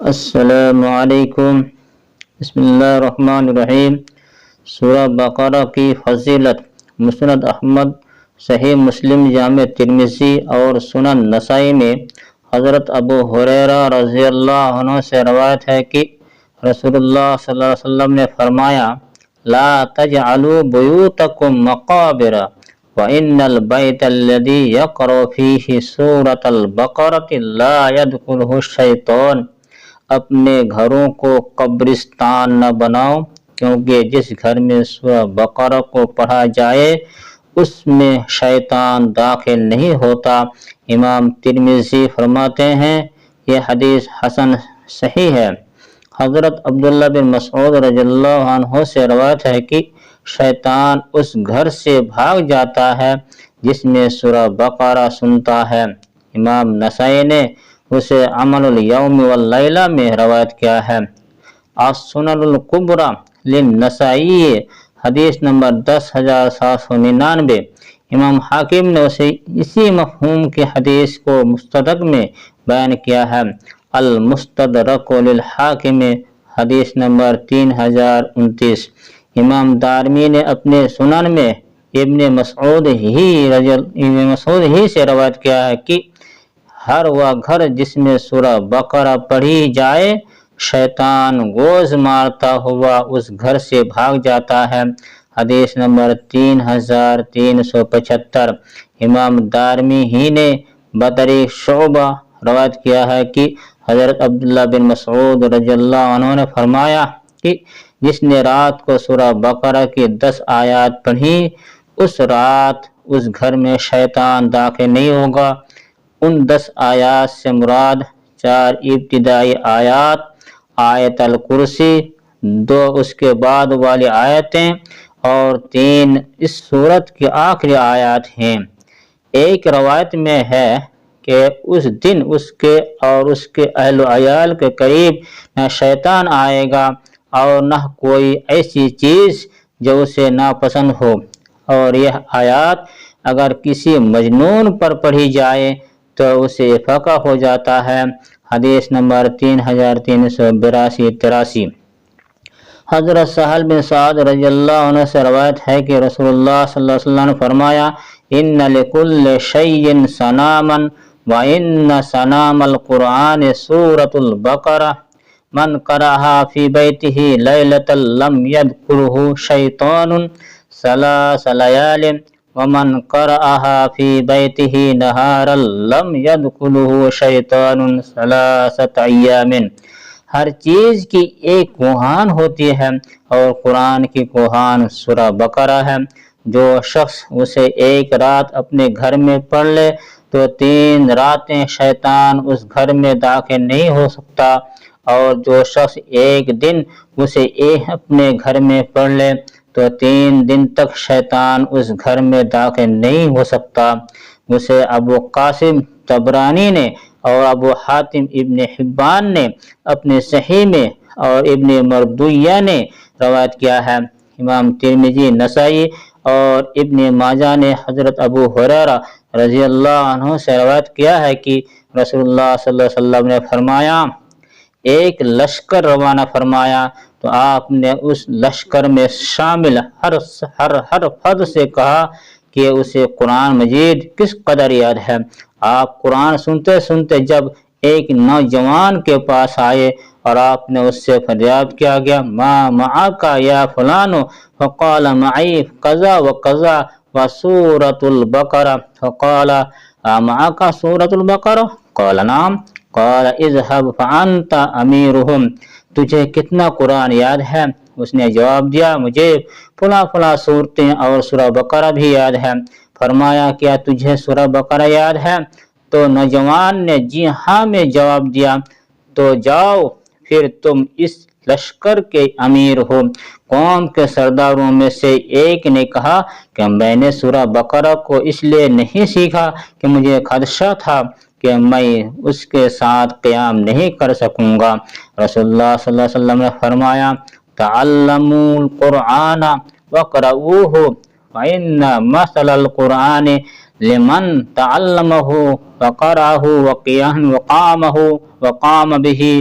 السلام علیکم۔ بسم اللہ الرحمن الرحیم۔ سورہ بقرہ کی فضیلت مسند احمد، صحیح مسلم، جامع ترمذی اور سنن نسائی میں حضرت ابو ہریرہ رضی اللہ عنہ سے روایت ہے کہ رسول اللہ صلی اللہ علیہ وسلم نے فرمایا: لا تجعلوا بیوتکم مقابر وَإِنَّ الْبَيْتَ الَّذِي يَقْرَأُ فِيهِ سُورَةَ الْبَقَرَةِ لَا يَدْخُلُهُ الشَّيْطَانُ۔ اپنے گھروں کو قبرستان نہ بناؤ، کیونکہ جس گھر میں سورہ بقرہ کو پڑھا جائے اس میں شیطان داخل نہیں ہوتا۔ امام ترمذی فرماتے ہیں یہ حدیث حسن صحیح ہے۔ حضرت عبداللہ بن مسعود رضی اللہ عنہ سے روایت ہے کہ شیطان اس گھر سے بھاگ جاتا ہے جس میں سورہ بقرہ سنتا ہے۔ امام نسائی نے اسے عمل الیوم واللیلہ میں روایت کیا ہے۔ السنن الکبری للنسائی حدیث نمبر 10799۔ امام حاکم نے اسے اسی مفہوم کی حدیث کو مستدرک میں بیان کیا ہے۔ المستدرک للحاکم حدیث نمبر 3029۔ امام دارمی نے اپنے سنن میں ابن مسعود ہی سے روایت کیا ہے کہ ہر وہ گھر جس میں سورہ بقرہ پڑھی جائے شیطان گوز مارتا ہوا اس گھر سے بھاگ جاتا ہے۔ حدیث نمبر 3375۔ امام دارمی ہی نے بطریق شعبہ روایت کیا ہے کہ حضرت عبداللہ بن مسعود رضی اللہ عنہ نے فرمایا کہ جس نے رات کو سورہ بقرہ کی 10 آیات پڑھی اس رات اس گھر میں شیطان داخل نہیں ہوگا۔ ان 10 آیات سے مراد 4 ابتدائی آیات، آیت الکرسی، 2 اس کے بعد والی آیتیں اور 3 اس سورت کی آخری آیات ہیں۔ ایک روایت میں ہے کہ اس دن اس کے اور اس کے اہل و عیال کے قریب نہ شیطان آئے گا اور نہ کوئی ایسی چیز جو اسے ناپسند ہو، اور یہ آیات اگر کسی مجنون پر پڑھی جائے تو اسے افاقہ ہو جاتا ہے۔ حدیث نمبر 3383۔ حضرت سہل بن سعد رضی اللہ عنہ سے روایت ہے کہ رسول اللہ صلی اللہ علیہ وسلم نے فرمایا: ان لکل شیء صناما وان صنام القرآن سورۃ البقرہ من قرأها فی بیتہ لیلۃ لم یدخلہ شیطان ثلاث لیال ومن قرأها فی بیتہ نہارا لم یدخلہ شیطان ثلاثۃ ایام۔ ہر چیز کی ایک کوہان ہوتی ہے اور قرآن کی کوہان سورہ بقرہ ہے۔ جو شخص اسے ایک رات اپنے گھر میں پڑھ لے تو 3 راتیں شیطان اس گھر میں داخل نہیں ہو سکتا، اور جو شخص ایک دن اسے اپنے گھر میں پڑھ لے تو 3 دن تک شیطان اس گھر میں داخل نہیں ہو سکتا۔ اسے ابو قاسم طبرانی نے اور ابو حاتم ابن حبان نے اپنے صحیح میں اور ابن مردویہ نے روایت کیا ہے۔ امام ترمذی، نسائی اور ابن ماجہ نے حضرت ابو ہریرہ رضی اللہ عنہ سے روایت کیا ہے کہ رسول اللہ صلی اللہ علیہ وسلم نے فرمایا: ایک لشکر روانہ فرمایا تو آپ نے اس لشکر میں شامل ہر فرد سے کہا کہ اسے قرآن مجید کس قدر یاد ہے۔ آپ قرآن سنتے سنتے جب ایک نوجوان کے پاس آئے اور آپ نے اس سے فریاد کیا گیا: ما معک یا فلان؟ فقال معی قضا و قضا و سورۃ البقرہ۔ فقال معک سورۃ البقرہ؟ قال نعم۔ قال اذهب فانت امیرهم۔ تجھے کتنا قرآن یاد ہے؟ اس نے جواب دیا: مجھے فلاں صورتیں اور سورہ بقرہ بھی یاد ہے۔ فرمایا: کیا تجھے سورہ بقرہ یاد ہے؟ تو نوجوان نے جی ہاں میں جواب دیا۔ تو جاؤ، پھر تم اس لشکر کے امیر ہو۔ قوم کے سرداروں میں سے ایک نے کہا کہ میں نے سورہ بقرہ کو اس لیے نہیں سیکھا کہ مجھے خدشہ تھا کہ میں اس کے ساتھ قیام نہیں کر سکوں گا۔ رسول اللہ صلی اللہ علیہ وسلم نے فرمایا: تعلموا القرآن وقرؤوہ فإن مثل القرآن لمن تعلمہ وقرأہ وقامہ به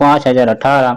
5018।